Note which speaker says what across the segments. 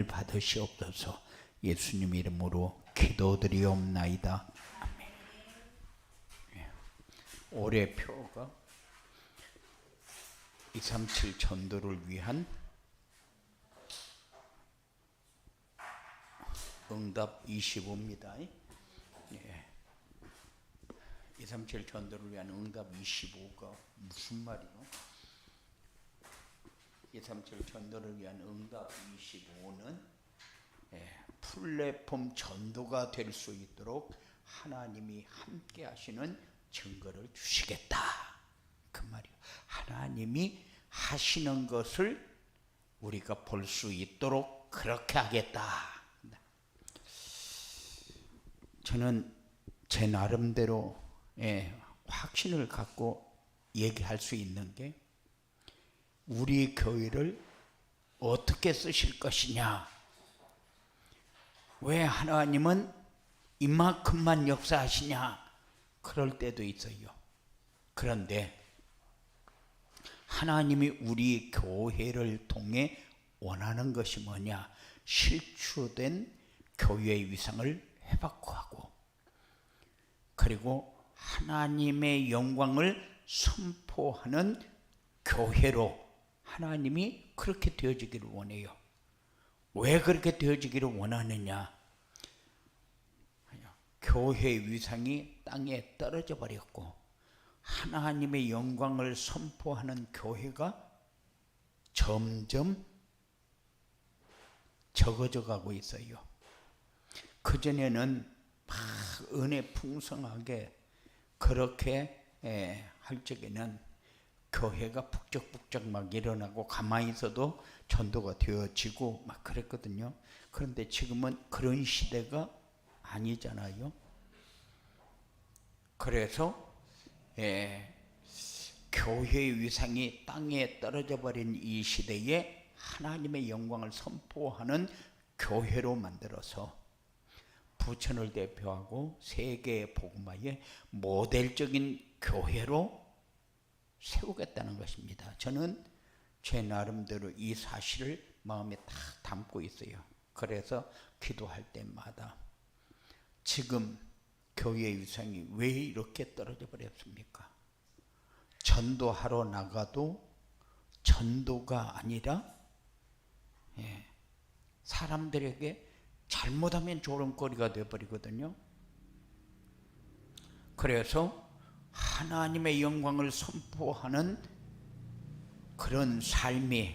Speaker 1: 받으시옵소서. 예수님 이름으로 기도드리옵나이다. 아멘. 올해 표가 237 전도를 위한 응답 25입니다. 237 전도를 위한 응답 25가 무슨 말이요? 237 전도를 위한 응답 25는 플랫폼 전도가 될 수 있도록 하나님이 함께 하시는 증거를 주시겠다, 그 말이요. 하나님이 하시는 것을 우리가 볼 수 있도록 그렇게 하겠다. 저는 제 나름대로 확신을 갖고 얘기할 수 있는 게, 우리 교회를 어떻게 쓰실 것이냐, 왜 하나님은 이만큼만 역사하시냐, 그럴 때도 있어요. 그런데 하나님이 우리 교회를 통해 원하는 것이 뭐냐, 실추된 교회의 위상을 회복하고, 그리고 하나님의 영광을 선포하는 교회로 하나님이 그렇게 되어지기를 원해요. 왜 그렇게 되어지기를 원하느냐? 교회의 위상이 땅에 떨어져 버렸고 하나님의 영광을 선포하는 교회가 점점 적어져 가고 있어요. 그전에는 막 은혜 풍성하게 그렇게 할 적에는 교회가 북적북적 막 일어나고 가만히 있어도 전도가 되어지고 막 그랬거든요. 그런데 지금은 그런 시대가 아니잖아요. 그래서 교회의 위상이 땅에 떨어져 버린 이 시대에 하나님의 영광을 선포하는 교회로 만들어서 부천을 대표하고 세계 복음화의 모델적인 교회로 세우겠다는 것입니다. 저는 제 나름대로 이 사실을 마음에 다 담고 있어요. 그래서 기도할 때마다 지금 교회의 위상이 왜 이렇게 떨어져 버렸습니까? 전도하러 나가도 전도가 아니라 사람들에게 잘못하면 조롱거리가 되어버리거든요. 그래서 하나님의 영광을 선포하는 그런 삶이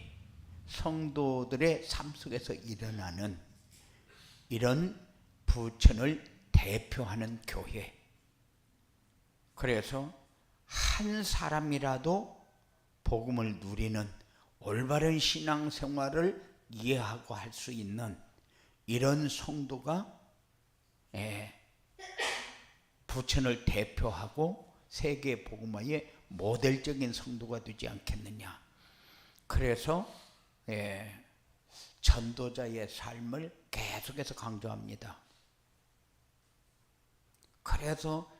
Speaker 1: 성도들의 삶 속에서 일어나는 이런 부천을 대표하는 교회. 그래서 한 사람이라도 복음을 누리는 올바른 신앙생활을 이해하고 할 수 있는 이런 성도가 부천을 대표하고 세계 복음화의 모델적인 성도가 되지 않겠느냐. 그래서 전도자의 삶을 계속해서 강조합니다. 그래서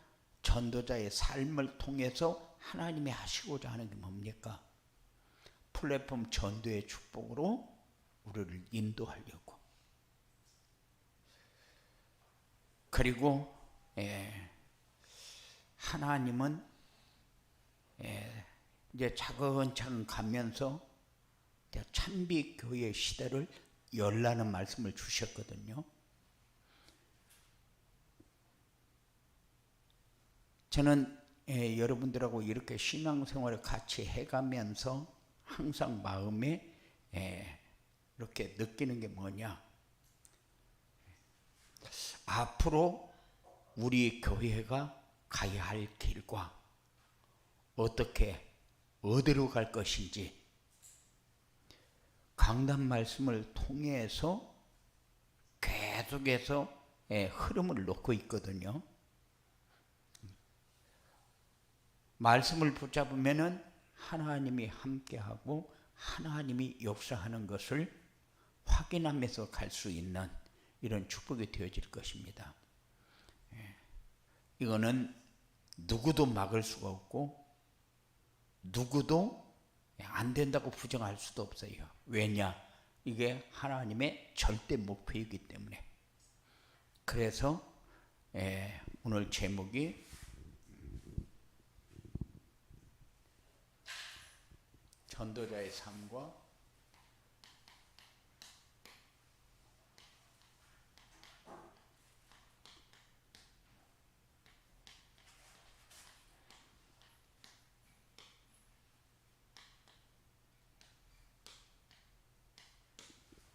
Speaker 1: 전도자의 삶을 통해서 하나님이 하시고자 하는 게 뭡니까? 플랫폼 전도의 축복으로 우리를 인도하려고. 그리고 하나님은 이제 차근차근 가면서 찬비교회 시대를 열라는 말씀을 주셨거든요. 저는 여러분들하고 이렇게 신앙생활을 같이 해가면서 항상 마음에 이렇게 느끼는 게 뭐냐, 앞으로 우리 교회가 가야 할 길과 어디로 갈 것인지 강단 말씀을 통해서 계속해서 흐름을 놓고 있거든요. 말씀을 붙잡으면은 하나님이 함께하고 하나님이 역사하는 것을 확인하면서 갈 수 있는 이런 축복이 되어질 것입니다. 이거는 누구도 막을 수가 없고 누구도 안 된다고 부정할 수도 없어요. 왜냐? 이게 하나님의 절대 목표이기 때문에. 그래서 오늘 제목이 전도자의 삶과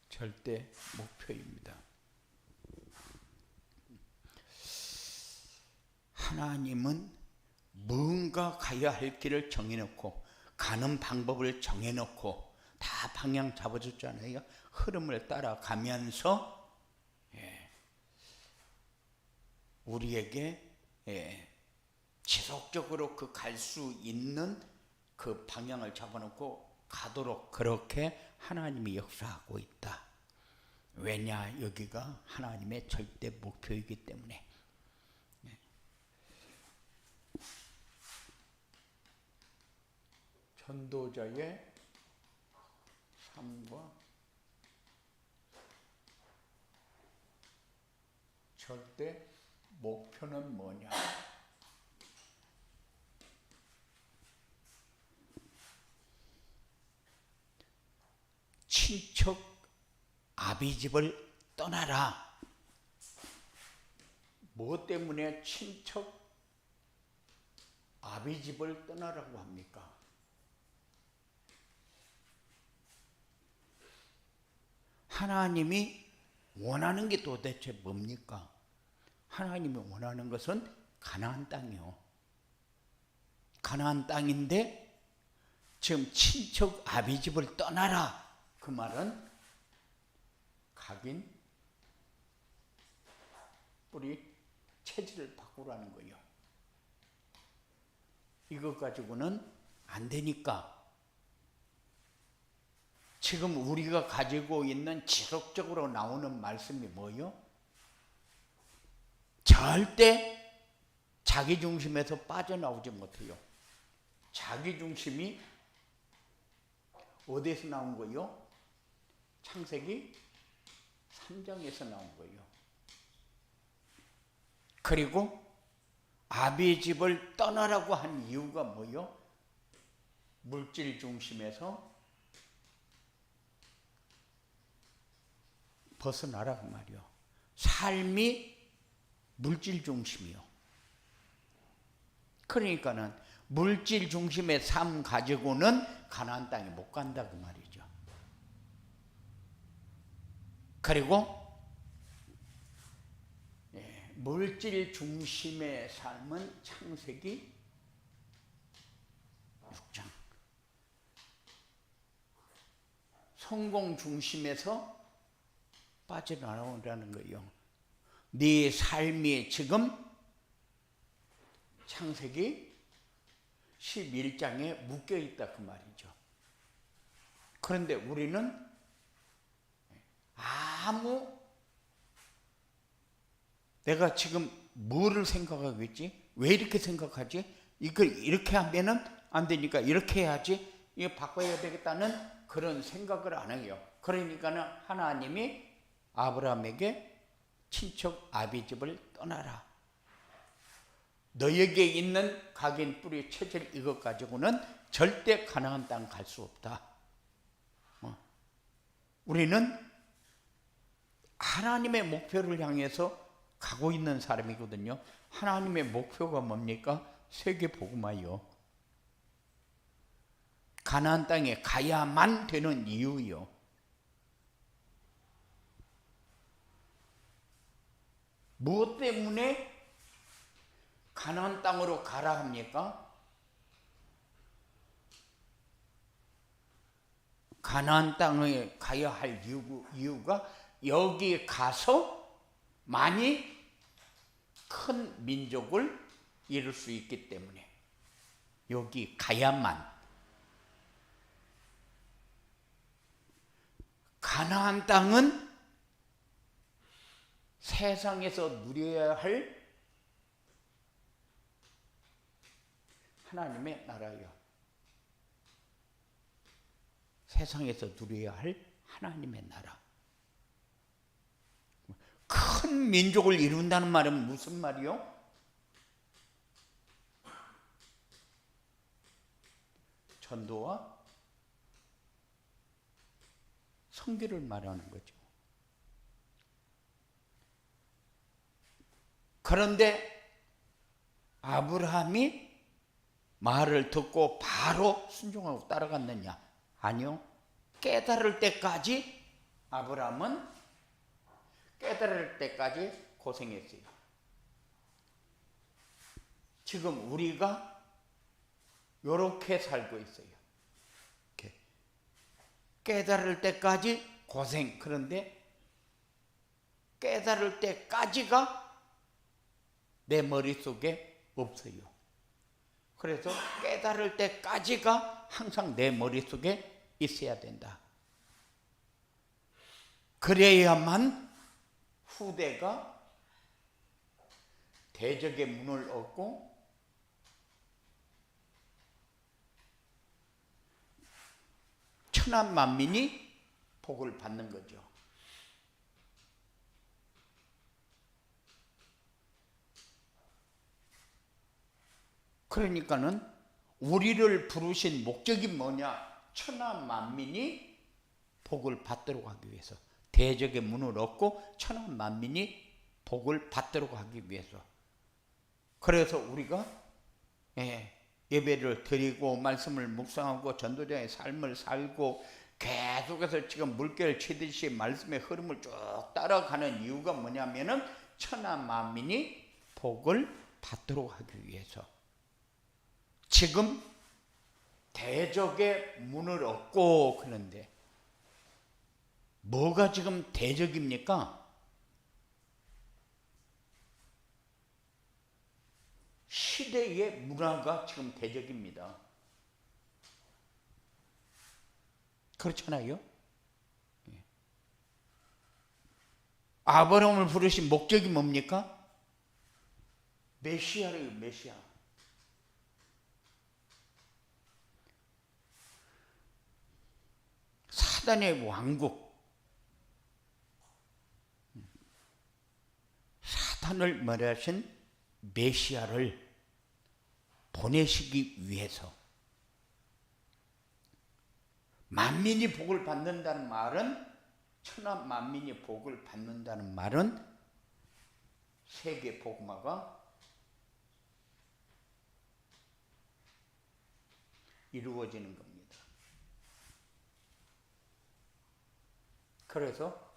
Speaker 1: 절대 목표입니다. 하나님은 뭔가 가야 할 길을 정해놓고 가는 방법을 정해놓고 다 방향 잡아줬잖아요. 흐름을 따라가면서 우리에게 지속적으로 그 갈 수 있는 그 방향을 잡아놓고 가도록 그렇게 하나님이 역사하고 있다. 왜냐? 여기가 하나님의 절대 목표이기 때문에. 전도자의 삶과 절대 목표는 뭐냐? 친척 아비집을 떠나라. 뭐 때문에 친척 아비집을 떠나라고 합니까? 하나님이 원하는 게 도대체 뭡니까? 하나님이 원하는 것은 가나안 땅이요. 가나안 땅인데 지금 친척 아비집을 떠나라. 그 말은 각인 뿌리 체질을 바꾸라는 거예요. 이것 가지고는 안 되니까 지금 우리가 가지고 있는 지속적으로 나오는 말씀이 뭐요? 절대 자기 중심에서 빠져나오지 못해요. 자기 중심이 어디에서 나온 거요? 창세기 3장에서 나온 거예요. 그리고 아비의 집을 떠나라고 한 이유가 뭐요? 물질 중심에서 벗어나라 그 말이요. 삶이 물질 중심이요. 그러니까는 물질 중심의 삶 가지고는 가나안 땅에 못 간다 그 말이죠. 그리고 물질 중심의 삶은 창세기 6장. 성공 중심에서 빠져나오라는 거예요. 네 삶이 지금 창세기 11장에 묶여 있다 그 말이죠. 그런데 우리는 내가 지금 뭐를 생각하고 있지? 왜 이렇게 생각하지? 이걸 이렇게 하면은 안 되니까 이렇게 해야지. 이거 바꿔야 되겠다는 그런 생각을 안 해요. 그러니까는 하나님이 아브라함에게 친척 아비집을 떠나라. 너에게 있는 각인 뿌리 체질 이것 가지고는 절대 가나안 땅 갈 수 없다. 우리는 하나님의 목표를 향해서 가고 있는 사람이거든요. 하나님의 목표가 뭡니까? 세계 복음화요. 가나안 땅에 가야만 되는 이유요. 무엇 때문에 가나안 땅으로 가라 합니까? 가나안 땅에 가야 할 이유가 여기 가서 많이 큰 민족을 이룰 수 있기 때문에 여기 가야만. 가나안 땅은 세상에서 누려야 할 하나님의 나라요. 세상에서 누려야 할 하나님의 나라. 큰 민족을 이룬다는 말은 무슨 말이요? 전도와 선교를 말하는 거죠. 그런데 아브라함이 말을 듣고 바로 순종하고 따라갔느냐? 아니요. 깨달을 때까지 아브라함은 깨달을 때까지 고생했어요. 지금 우리가 이렇게 살고 있어요. 이렇게. 깨달을 때까지 고생. 그런데 깨달을 때까지가 내 머릿속에 없어요. 그래서 깨달을 때까지가 항상 내 머릿속에 있어야 된다. 그래야만 후대가 대적의 문을 얻고 천한 만민이 복을 받는 거죠. 그러니까는 우리를 부르신 목적이 뭐냐? 천한 만민이 복을 받도록 하기 위해서, 대적의 문을 얻고 천한 만민이 복을 받도록 하기 위해서. 그래서 우리가 예배를 드리고 말씀을 묵상하고 전도자의 삶을 살고 계속해서 지금 물결 치듯이 말씀의 흐름을 쭉 따라가는 이유가 뭐냐면은 천한 만민이 복을 받도록 하기 위해서. 지금 대적의 문을 얻고 그런데 뭐가 지금 대적입니까? 시대의 문화가 지금 대적입니다. 그렇잖아요? 아브라함을 부르신 목적이 뭡니까? 메시아래요, 메시아. 사단의 왕국, 사단을 멸하신 메시아를 보내시기 위해서. 만민이 복을 받는다는 말은, 천한 만민이 복을 받는다는 말은 세계 복음화가 이루어지는 겁니다. 그래서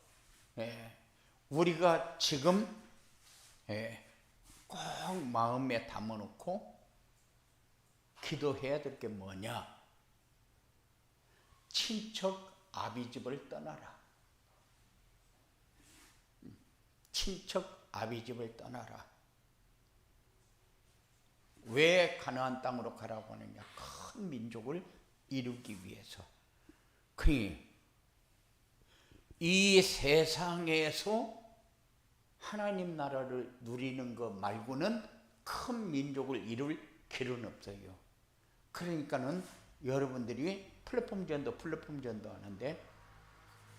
Speaker 1: 우리가 지금 꼭 마음에 담아놓고 기도해야 될 게 뭐냐? 친척 아비집을 떠나라. 친척 아비집을 떠나라. 왜 가나안 땅으로 가라고 하느냐? 큰 민족을 이루기 위해서. 이 세상에서 하나님 나라를 누리는 것 말고는 큰 민족을 이룰 길은 없어요. 그러니까는 여러분들이 플랫폼 전도 하는데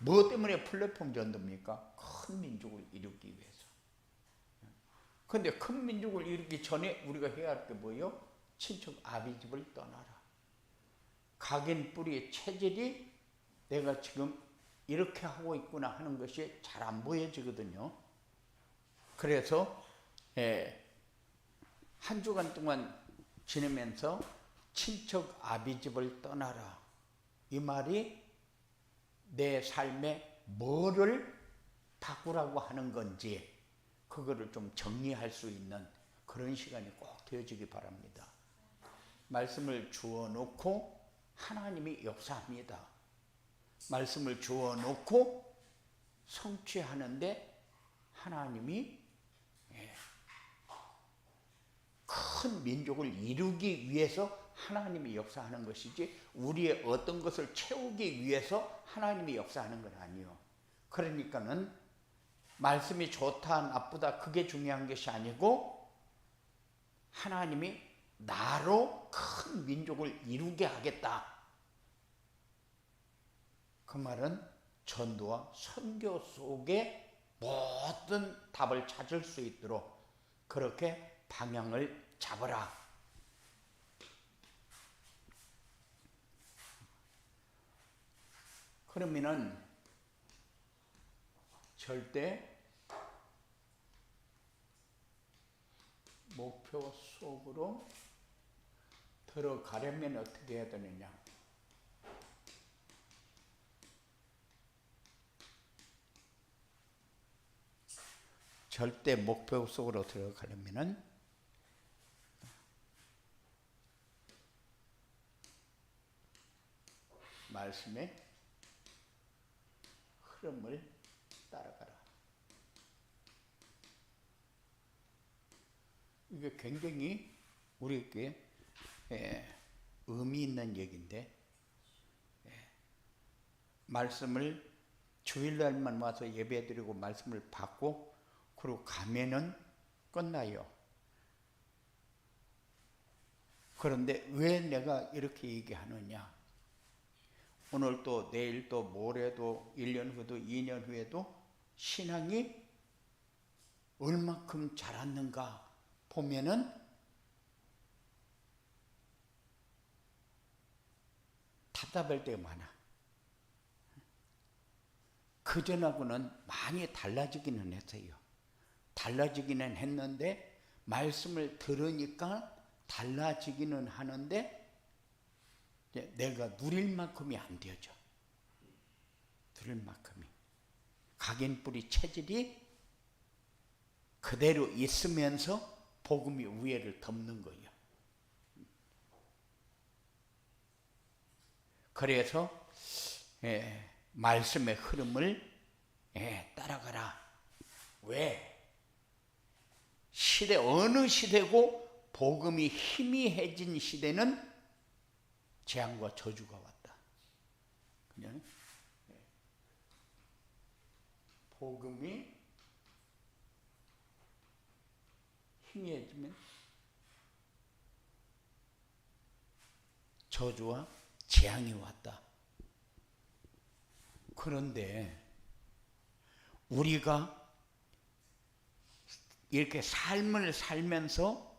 Speaker 1: 뭐 때문에 플랫폼 전도입니까? 큰 민족을 이루기 위해서. 그런데 큰 민족을 이루기 전에 우리가 해야 할 게 뭐예요? 친척 아비집을 떠나라. 각인 뿌리의 체질이 내가 지금 이렇게 하고 있구나 하는 것이 잘 안 보여지거든요. 그래서 한 주간 동안 지내면서 친척 아비집을 떠나라. 이 말이 내 삶에 뭐를 바꾸라고 하는 건지 그거를 좀 정리할 수 있는 그런 시간이 꼭 되어지기 바랍니다. 말씀을 주어 놓고 하나님이 역사합니다. 말씀을 주어 놓고 성취하는데 하나님이 큰 민족을 이루기 위해서 하나님이 역사하는 것이지 우리의 어떤 것을 채우기 위해서 하나님이 역사하는 건 아니에요. 그러니까는 말씀이 좋다 나쁘다 그게 중요한 것이 아니고 하나님이 나로 큰 민족을 이루게 하겠다. 그 말은 전도와 선교 속에 모든 답을 찾을 수 있도록 그렇게 방향을 잡으라. 그러면은 절대 목표 속으로 들어가려면 어떻게 해야 되느냐? 절대 목표 속으로 들어가려면은 말씀의 흐름을 따라가라. 이게 굉장히 우리에게 의미 있는 얘기인데, 말씀을 주일날만 와서 예배드리고 말씀을 받고 그리고 가면은 끝나요. 그런데 왜 내가 이렇게 얘기하느냐? 오늘 또 내일 또 모레도 1년 후도 2년 후에도 신앙이 얼마큼 자랐는가 보면은 답답할 때가 많아. 그전하고는 많이 달라지기는 했어요. 달라지기는 했는데 말씀을 들으니까 달라지기는 하는데 내가 누릴 만큼이 안 되어져. 누릴 만큼이. 각인뿌리 체질이 그대로 있으면서 복음이 위에를 덮는 거예요. 그래서 말씀의 흐름을 따라가라. 왜? 시대 어느 시대고 복음이 희미해진 시대는 재앙과 저주가 왔다. 그냥 복음이 희미해지면 저주와 재앙이 왔다. 그런데 우리가 이렇게 삶을 살면서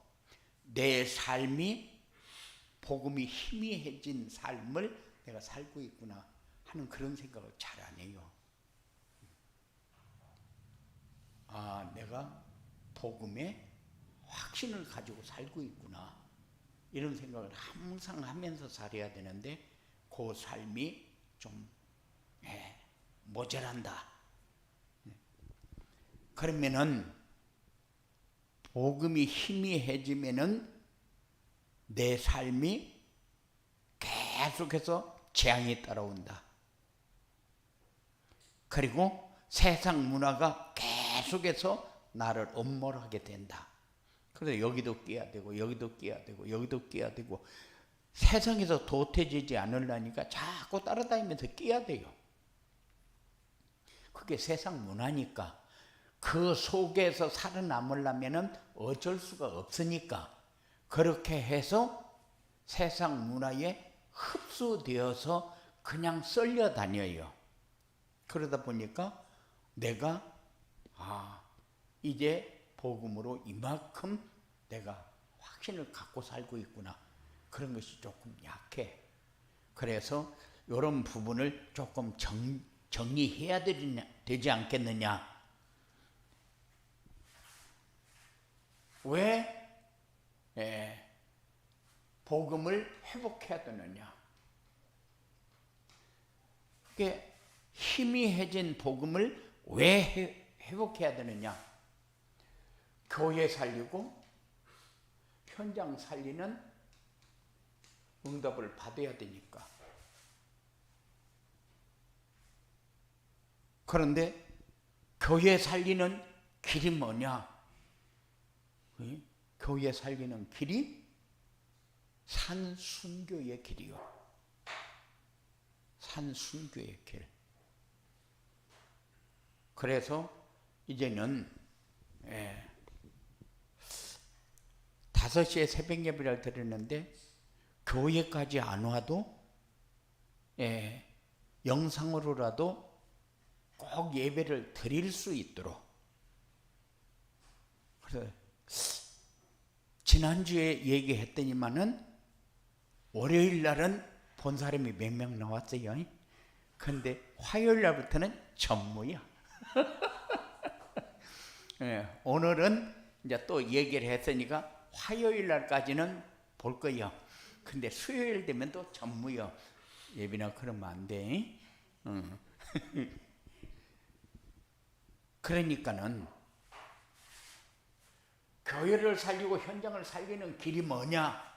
Speaker 1: 내 삶이 복음이 희미해진 삶을 내가 살고 있구나 하는 그런 생각을 잘 안 해요. 아, 내가 복음에 확신을 가지고 살고 있구나 이런 생각을 항상 하면서 살아야 되는데 그 삶이 좀 모자란다. 그러면은 복음이 희미해지면은 내 삶이 계속해서 재앙이 따라온다. 그리고 세상 문화가 계속해서 나를 엄몰하게 된다. 그래서 여기도 끼야 되고 여기도 끼야 되고 여기도 끼야 되고 세상에서 도태지지 않으려니까 자꾸 따라다니면서 끼야 돼요. 그게 세상 문화니까 그 속에서 살아남으려면 어쩔 수가 없으니까 그렇게 해서 세상 문화에 흡수되어서 그냥 썰려 다녀요. 그러다 보니까 내가 이제 복음으로 이만큼 내가 확신을 갖고 살고 있구나. 그런 것이 조금 약해. 그래서 이런 부분을 조금 정리해야 되지 않겠느냐. 왜 복음을 회복해야 되느냐. 그게 희미해진 복음을 왜 회복해야 되느냐. 교회 살리고 현장 살리는 응답을 받아야 되니까. 그런데 교회 살리는 길이 뭐냐? 교회 살리는 길이 산순교의 길이요. 산순교의 길. 그래서 이제는 5시에 새벽 예배를 드렸는데 교회까지 안 와도 영상으로라도 꼭 예배를 드릴 수 있도록. 그래서 지난주에 얘기했더니만은 월요일 날은 본 사람이 몇 명 나왔어요. 근데 화요일 날부터는 전무야. 예, 오늘은 이제 또 얘기를 했으니까 화요일 날까지는 볼 거예요. 근데 수요일 되면 또 전무요. 예비나 그러면 안 돼. 그러니까는 교회를 살리고 현장을 살리는 길이 뭐냐?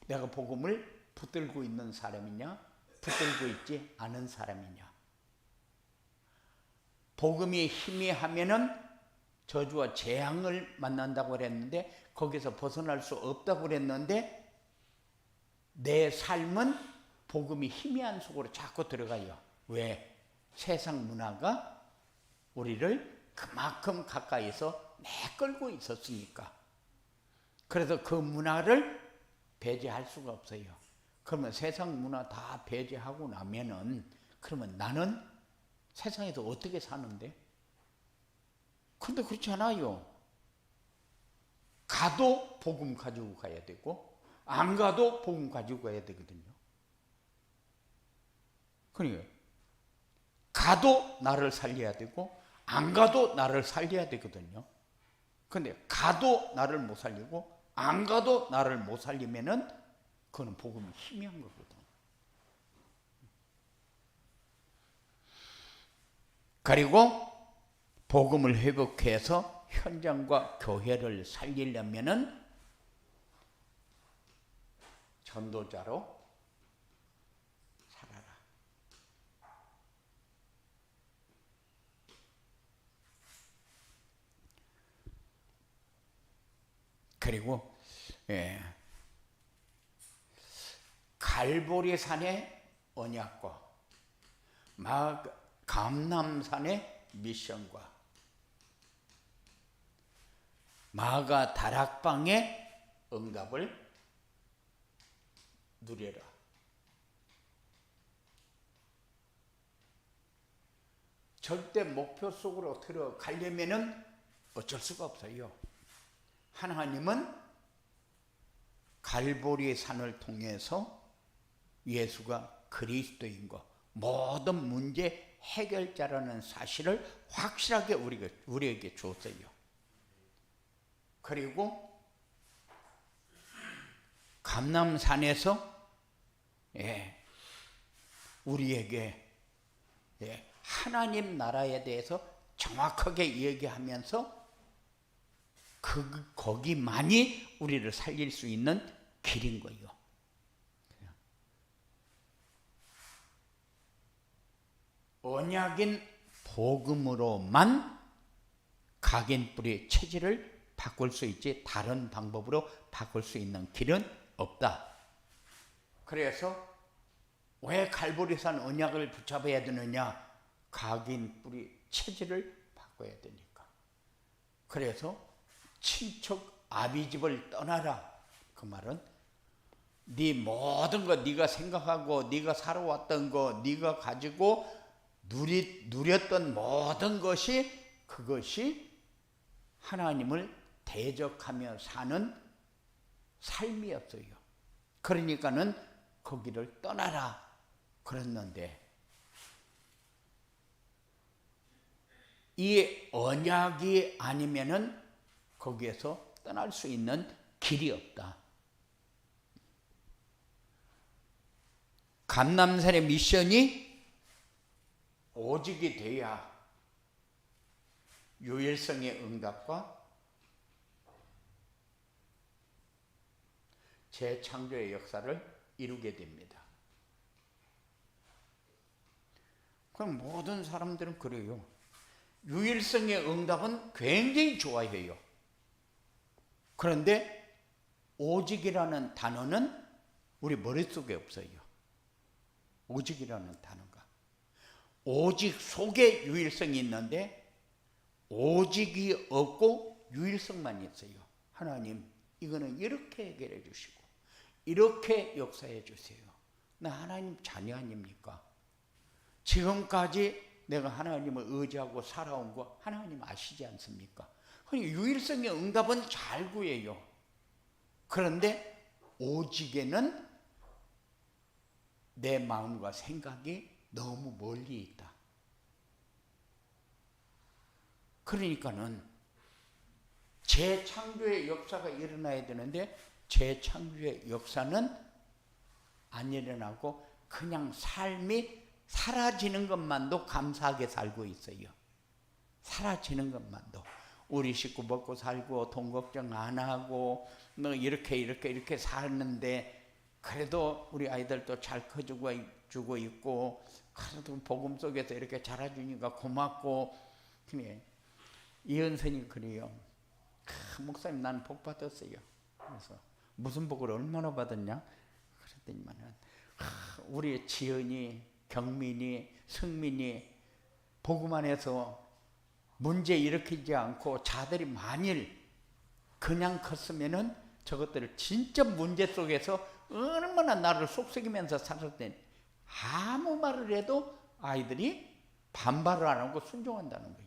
Speaker 1: 내가 복음을 붙들고 있는 사람이냐, 붙들고 있지 않은 사람이냐. 복음이 희미하면은 저주와 재앙을 만난다고 그랬는데, 거기서 벗어날 수 없다고 그랬는데, 내 삶은 복음이 희미한 속으로 자꾸 들어가요. 왜? 세상 문화가 우리를 그만큼 가까이서 내끌고 있었으니까. 그래서 그 문화를 배제할 수가 없어요. 그러면 세상 문화 다 배제하고 나면은, 그러면 나는 세상에서 어떻게 사는데? 근데 그렇지 않아요. 가도 복음 가지고 가야 되고, 안 가도 복음 가지고 가야 되거든요. 그러니까 가도 나를 살려야 되고, 안 가도 나를 살려야 되거든요. 근데 가도 나를 못 살리고, 안 가도 나를 못 살리면은 그건 복음이 희미한 거거든. 그리고 복음을 회복해서 현장과 교회를 살리려면은 전도자로 살아라. 그리고 갈보리산의 언약과 감람산의 미션과 마가 다락방의 응답을 누려라. 절대 목표 속으로 들어가려면은 어쩔 수가 없어요. 하나님은 갈보리 산을 통해서 예수가 그리스도인 것, 모든 문제 해결자라는 사실을 확실하게 우리에게 줬어요. 그리고 감람산에서 우리에게 하나님 나라에 대해서 정확하게 얘기하면서 거기만이 우리를 살릴 수 있는 길인 거예요. 언약인 복음으로만 각인뿌리의 체질을 바꿀 수 있지, 다른 방법으로 바꿀 수 있는 길은 없다. 그래서 왜 갈보리산 언약을 붙잡아야 되느냐? 각인뿌리 체질을 바꿔야 되니까. 그래서 친척 아비집을 떠나라. 그 말은 네 모든 거, 네가 생각하고 네가 살아왔던 거, 네가 가지고 누렸던 모든 것이, 그것이 하나님을 대적하며 사는 삶이었어요. 그러니까는 거기를 떠나라 그랬는데, 이 언약이 아니면은 거기에서 떠날 수 있는 길이 없다. 감람산의 미션이 오직이 돼야 유일성의 응답과 재창조의 역사를 이루게 됩니다. 그럼 모든 사람들은 그래요. 유일성의 응답은 굉장히 좋아해요. 그런데 오직이라는 단어는 우리 머릿속에 없어요. 오직이라는 단어가. 오직 속에 유일성이 있는데 오직이 없고 유일성만 있어요. 하나님, 이거는 이렇게 해결해 주시고 이렇게 역사해 주세요. 나 하나님 자녀 아닙니까? 지금까지 내가 하나님을 의지하고 살아온 거 하나님 아시지 않습니까? 유일성의 응답은 잘 구해요. 그런데 오직에는 내 마음과 생각이 너무 멀리 있다. 그러니까는 재창조의 역사가 일어나야 되는데 재창조의 역사는 안 일어나고 그냥 삶이 사라지는 것만도 감사하게 살고 있어요. 사라지는 것만도. 우리 식구 먹고 살고 돈 걱정 안 하고 뭐 이렇게 사는데 그래도 우리 아이들도 잘 커주고 있고 그래도 복음 속에서 이렇게 자라주니까 고맙고. 이은선이 그래요. 목사님 나는 복 받았어요. 그래서 무슨 복을 얼마나 받았냐? 그랬더니만은 우리 지연이, 경민이, 승민이 복음 안에서 문제 일으키지 않고 자들이 만일 그냥 컸으면은 저것들을 진짜 문제 속에서 얼마나 나를 속삭이면서 살았더니 아무 말을 해도 아이들이 반발을 안 하고 순종한다는 거예요.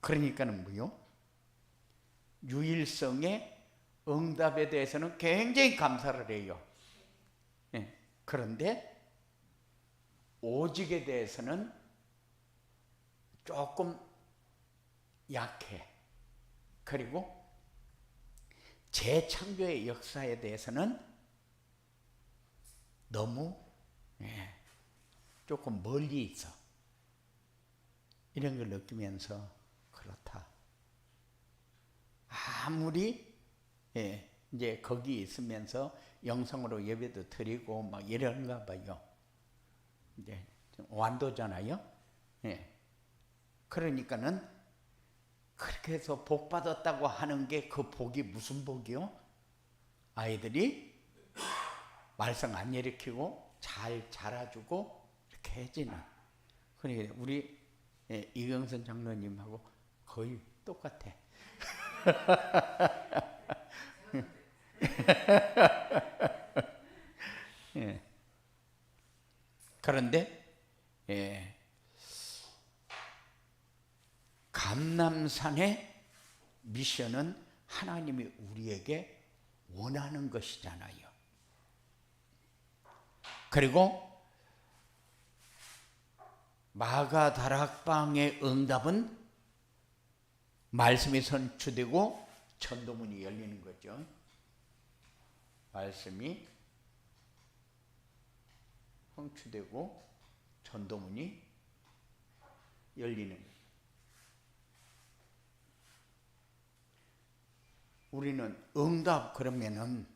Speaker 1: 그러니까는 뭐요? 유일성의 응답에 대해서는 굉장히 감사를 해요. 네. 그런데 오직에 대해서는 조금 약해. 그리고 재창조의 역사에 대해서는 너무 조금 멀리 있어. 이런 걸 느끼면서 그렇다. 아무리 이제 거기 있으면서 영성으로 예배도 드리고 막 이런가 봐요. 이제 완도잖아요. 그러니까는 그렇게 해서 복 받았다고 하는 게 그 복이 무슨 복이요? 아이들이 말썽 안 일으키고 잘 자라주고 이렇게 해지는. 그러니까 우리 이경선 장로님하고 거의 똑같아. 그런데 감람산의 미션은 하나님이 우리에게 원하는 것이잖아요. 그리고 마가다락방의 응답은 말씀이 선추되고 천도문이 열리는 거죠. 말씀이 성취되고 전도문이 열리는 거예요. 우리는 응답 그러면은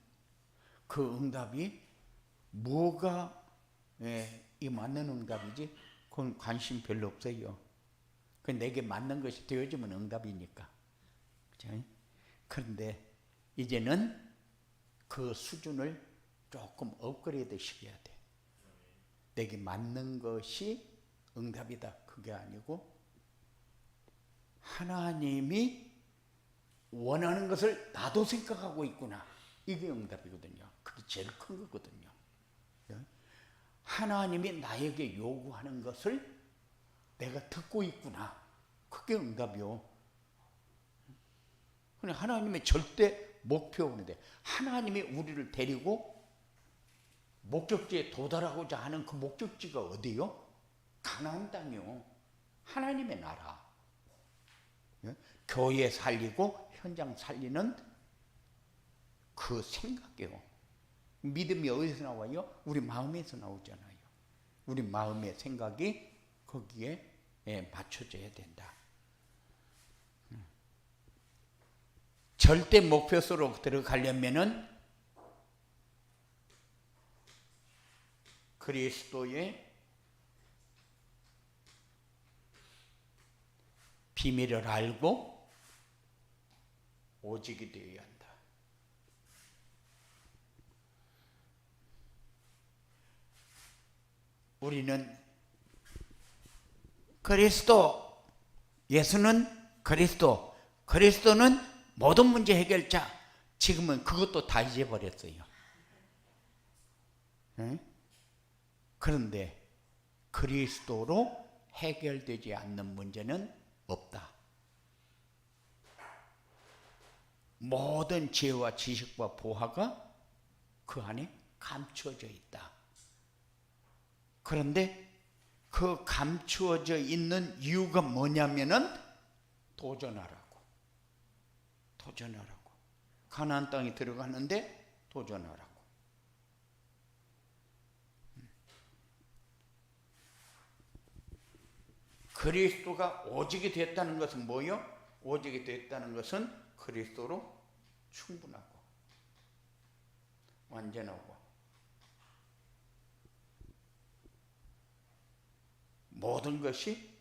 Speaker 1: 그 응답이 뭐가 이 맞는 응답이지? 그건 관심 별로 없어요. 그 내게 맞는 것이 되어지면 응답이니까. 그렇죠? 그런데 이제는 그 수준을 조금 업그레이드 시켜야 돼. 내게 맞는 것이 응답이다. 그게 아니고 하나님이 원하는 것을 나도 생각하고 있구나. 이게 응답이거든요. 그게 제일 큰 거거든요. 하나님이 나에게 요구하는 것을 내가 듣고 있구나. 그게 응답이요. 그냥 하나님의 절대 목표인데 하나님이 우리를 데리고 목적지에 도달하고자 하는 그 목적지가 어디요? 가나안 땅이요. 하나님의 나라. 교회 살리고 현장 살리는 그 생각이요. 믿음이 어디서 나와요? 우리 마음에서 나오잖아요. 우리 마음의 생각이 거기에 맞춰져야 된다. 절대 목표소로 들어가려면은 그리스도의 비밀을 알고 오직이 되어야 한다. 우리는 그리스도, 예수는 그리스도, 그리스도는 모든 문제 해결자. 지금은 그것도 다 잊어버렸어요. 응? 그런데 그리스도로 해결되지 않는 문제는 없다. 모든 지혜와 지식과 보화가 그 안에 감추어져 있다. 그런데 그 감추어져 있는 이유가 뭐냐면은 도전하라고. 가나안 땅에 들어가는데 도전하라고. 그리스도가 오직이 됐다는 것은 뭐요? 오직이 됐다는 것은 그리스도로 충분하고 완전하고 모든 것이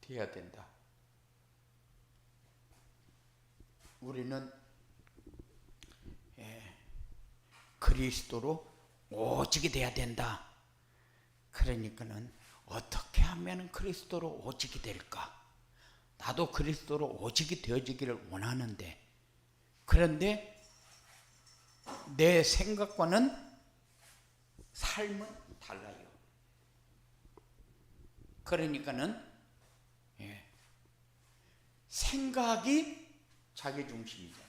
Speaker 1: 되어야 된다. 우리는 그리스도로 오직이 돼야 된다. 그러니까는 어떻게 하면 그리스도로 오직이 될까? 나도 그리스도로 오직이 되어지기를 원하는데, 그런데 내 생각과는 삶은 달라요. 그러니까는 생각이 자기 중심이잖아요.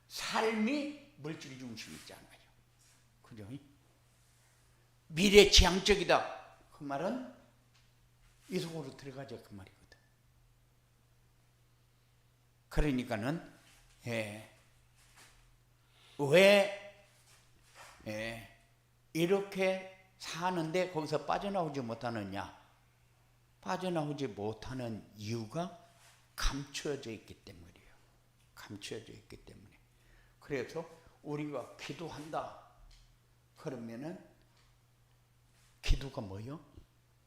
Speaker 1: 삶이 물질 중심이잖아요. 그죠? 미래지향적이다. 그 말은 이 속으로 들어가죠. 그 말이거든. 그러니까는 왜 이렇게 사는데 거기서 빠져나오지 못하느냐? 빠져나오지 못하는 이유가 감추어져 있기 때문이에요. 감추어져 있기 때문에. 그래서 우리가 기도한다. 그러면은 기도가 뭐요?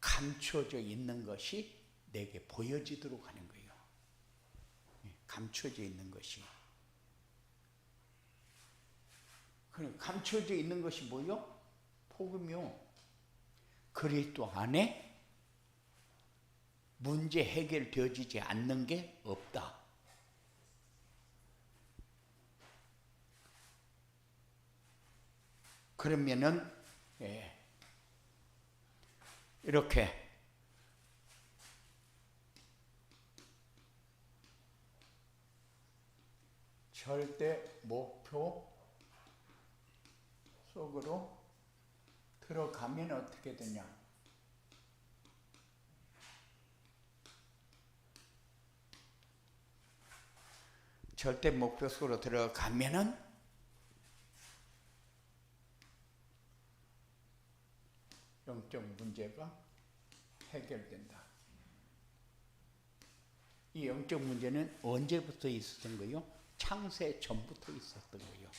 Speaker 1: 감추어져 있는 것이 내게 보여지도록 하는 거예요. 감추어져 있는 것이. 그럼 감추어져 있는 것이 뭐요? 복음이요. 그리스도 안에 문제 해결되어지지 않는 게 없다. 그러면은 이렇게 절대 목표 속으로 들어가면 어떻게 되냐? 절대 목표 속으로 들어가면은 영적 문제가 해결된다. 이 영적 문제는 언제부터 있었던 거예요? 창세 전부터 있었던 거예요.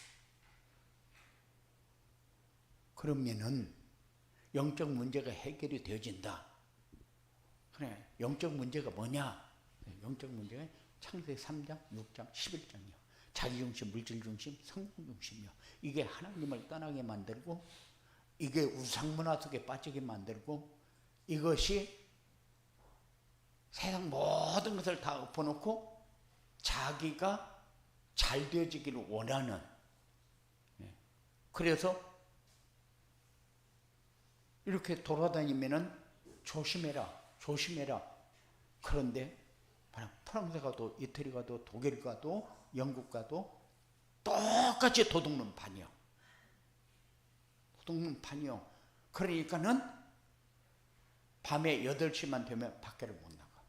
Speaker 1: 그러면은 영적 문제가 해결이 되어진다. 그래, 영적 문제가 뭐냐? 영적 문제가 창세 3장, 6장, 11장이요. 자기중심, 물질중심, 성공중심이요. 이게 하나님을 떠나게 만들고, 이게 우상문화 속에 빠지게 만들고, 이것이 세상 모든 것을 다 엎어놓고 자기가 잘 되어지기를 원하는. 그래서 이렇게 돌아다니면은 조심해라. 그런데 프랑스 가도, 이태리 가도, 독일 가도, 영국 가도 똑같이 도둑놈 판이요. 그러니까는 밤에 8시만 되면 밖에를 못 나가.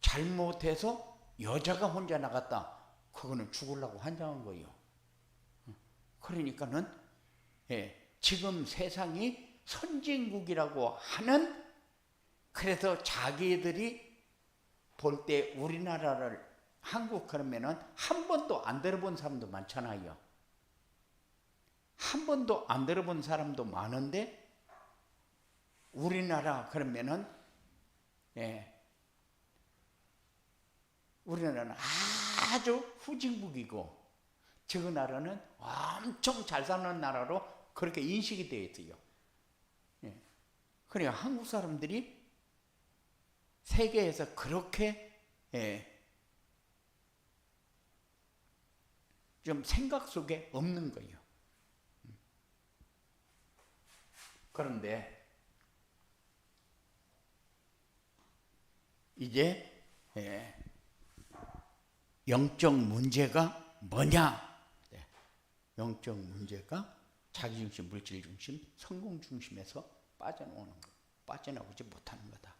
Speaker 1: 잘못해서 여자가 혼자 나갔다. 그거는 죽으려고 환장한 거예요. 그러니까는 지금 세상이 선진국이라고 하는, 그래서 자기들이 볼 때 우리나라를, 한국 그러면은 한 번도 안 들어본 사람도 많잖아요. 한 번도 안 들어본 사람도 많은데, 우리나라 그러면은 우리나라는 아주 후진국이고, 저 나라는 엄청 잘 사는 나라로 그렇게 인식이 되어 있어요. 그러니까 한국 사람들이 세계에서 그렇게 좀 생각 속에 없는 거예요. 그런데 이제 영적 문제가 뭐냐? 영적 문제가 자기중심, 물질중심, 성공중심에서 빠져나오는 거, 빠져나오지 못하는 거다.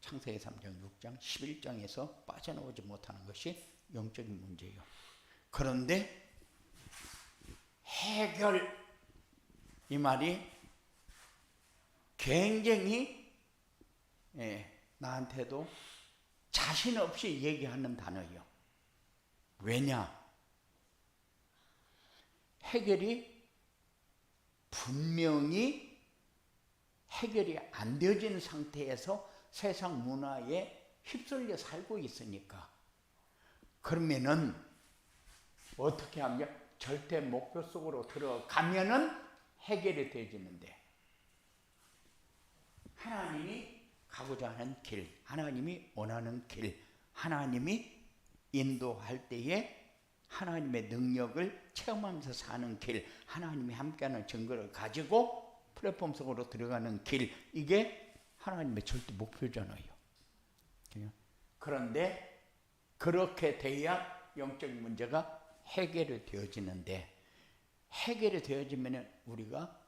Speaker 1: 창세기 3장, 6장, 11장에서 빠져나오지 못하는 것이 영적인 문제예요. 그런데 해결, 이 말이 굉장히 나한테도 자신 없이 얘기하는 단어예요. 왜냐? 해결이 분명히 해결이 안 되어진 상태에서 세상 문화에 휩쓸려 살고 있으니까. 그러면은 어떻게 하면 절대 목표 속으로 들어가면은 해결이 되어지는데, 하나님이 가고자 하는 길, 하나님이 원하는 길, 하나님이 인도할 때에 하나님의 능력을 체험하면서 사는 길, 하나님이 함께하는 증거를 가지고 플랫폼 속으로 들어가는 길, 이게 하나님의 절대 목표잖아요. 그런데 그렇게 돼야 영적인 문제가 해결이 되어지는데, 해결이 되어지면 우리가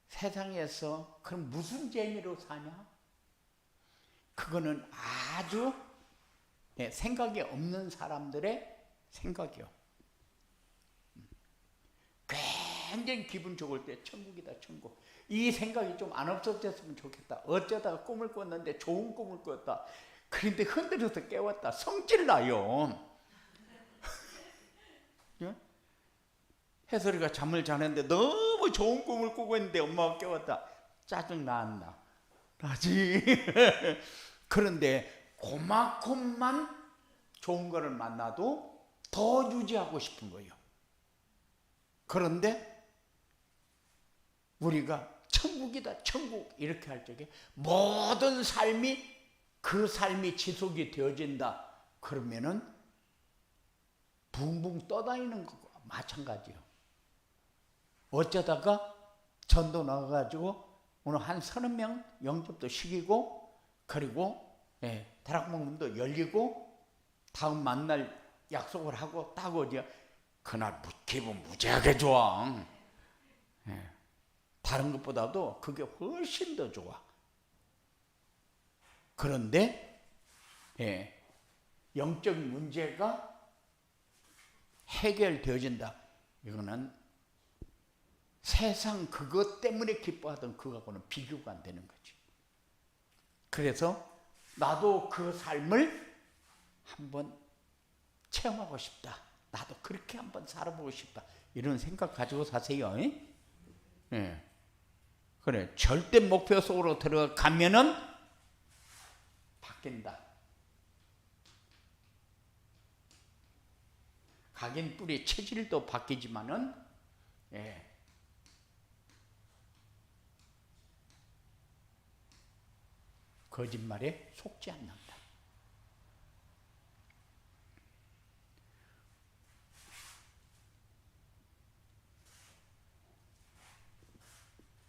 Speaker 1: 세상에서 그럼 무슨 재미로 사냐? 그거는 아주 생각이 없는 사람들의 생각이요. 굉장히 기분 좋을 때 천국이다, 천국. 이 생각이 좀 안 없어졌으면 좋겠다. 어쩌다가 꿈을 꿨는데 좋은 꿈을 꿨다. 그런데 흔들어서 깨웠다. 성질 나요. 혜설이가 잠을 자는데 너무 좋은 꿈을 꾸고 있는데 엄마가 깨웠다. 짜증 나지. 그런데 그만큼만 좋은 거를 만나도 더 유지하고 싶은 거예요. 그런데 우리가 천국이다, 천국 이렇게 할 적에 모든 삶이 그 삶이 지속이 되어진다. 그러면은 붕붕 떠다니는 거고 마찬가지요. 어쩌다가 전도 나가가지고 오늘 한 30명 영접도 시키고, 그리고 다락방문도 열리고, 다음 만날 약속을 하고 딱 어디야? 그날 기분 무지하게 좋아. 다른 것보다도 그게 훨씬 더 좋아. 그런데 영적인 문제가 해결되어진다. 이거는 세상 그것 때문에 기뻐하던 그거하고는 비교가 안 되는 거지. 그래서 나도 그 삶을 한번 체험하고 싶다. 나도 그렇게 한번 살아보고 싶다. 이런 생각 가지고 사세요. 그래, 절대 목표 속으로 들어가면은 바뀐다. 각인 뿌리 체질도 바뀌지만은 거짓말에 속지 않는다.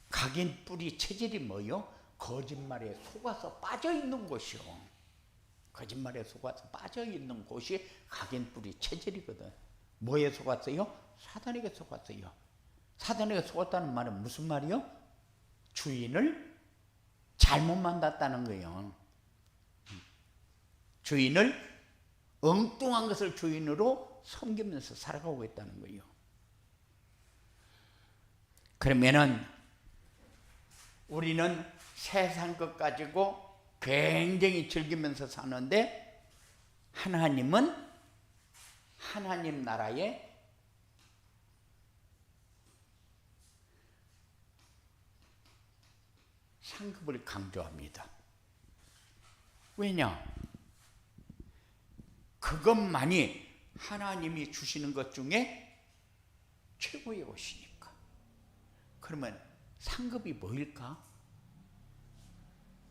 Speaker 1: 각인 뿌리 체질이 뭐요? 거짓말에 속아서 빠져 있는 곳이요. 거짓말에 속아서 빠져 있는 곳이 각인 뿌리 체질이거든. 뭐에 속았어요? 사단에게 속았어요. 사단에게 속았다는 말은 무슨 말이요? 주인을 잘못 만났다는 거예요. 주인을 엉뚱한 것을 주인으로 섬기면서 살아가고 있다는 거예요. 그러면은 우리는 세상 것 가지고 굉장히 즐기면서 사는데, 하나님은 하나님 나라의 상급을 강조합니다. 왜냐? 그것만이 하나님이 주시는 것 중에 최고의 것이니까. 그러면 상급이 뭐일까?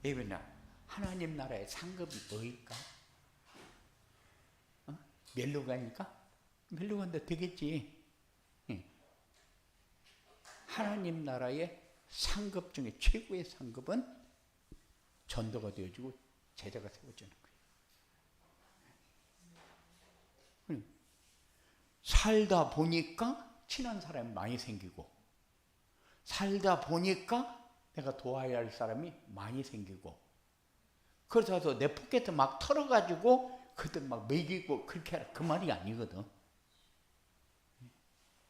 Speaker 1: 왜냐? 하나님 나라의 상급이 뭐일까? 멜로가니까? 멜로가인데 되겠지. 하나님 나라의 상급 중에 최고의 상급은 전도가 되어지고 제자가 세워지는 거예요. 살다 보니까 친한 사람이 많이 생기고, 살다 보니까 내가 도와야 할 사람이 많이 생기고, 그래서 내 포켓을 막 털어가지고 그들 막 먹이고 그렇게 하라, 그 말이 아니거든.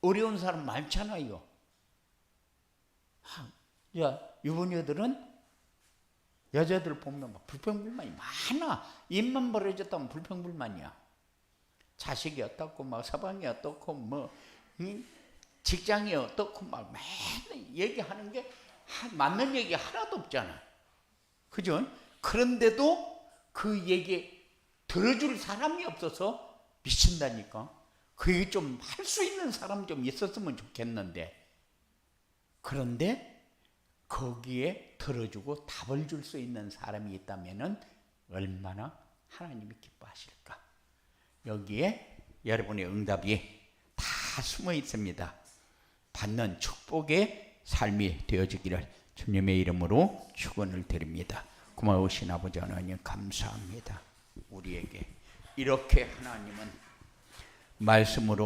Speaker 1: 어려운 사람 많잖아요. 야, 유부녀들은 여자들 보면 막 불평불만이 많아. 입만 벌어졌다면 불평불만이야. 자식이 어떻고, 막 서방이 어떻고, 뭐 직장이 어떻고, 막 맨날 얘기하는 게 맞는 얘기 하나도 없잖아. 그죠? 그런데도 그 얘기 들어줄 사람이 없어서 미친다니까. 그게 좀 할 수 있는 사람 좀 있었으면 좋겠는데, 그런데 거기에 들어주고 답을 줄 수 있는 사람이 있다면은 얼마나 하나님이 기뻐하실까. 여기에 여러분의 응답이 다 숨어 있습니다. 받는 축복의 삶이 되어지기를 주님의 이름으로 축원을 드립니다. 고마우신 아버지 하나님 감사합니다. 우리에게 이렇게 하나님은 말씀으로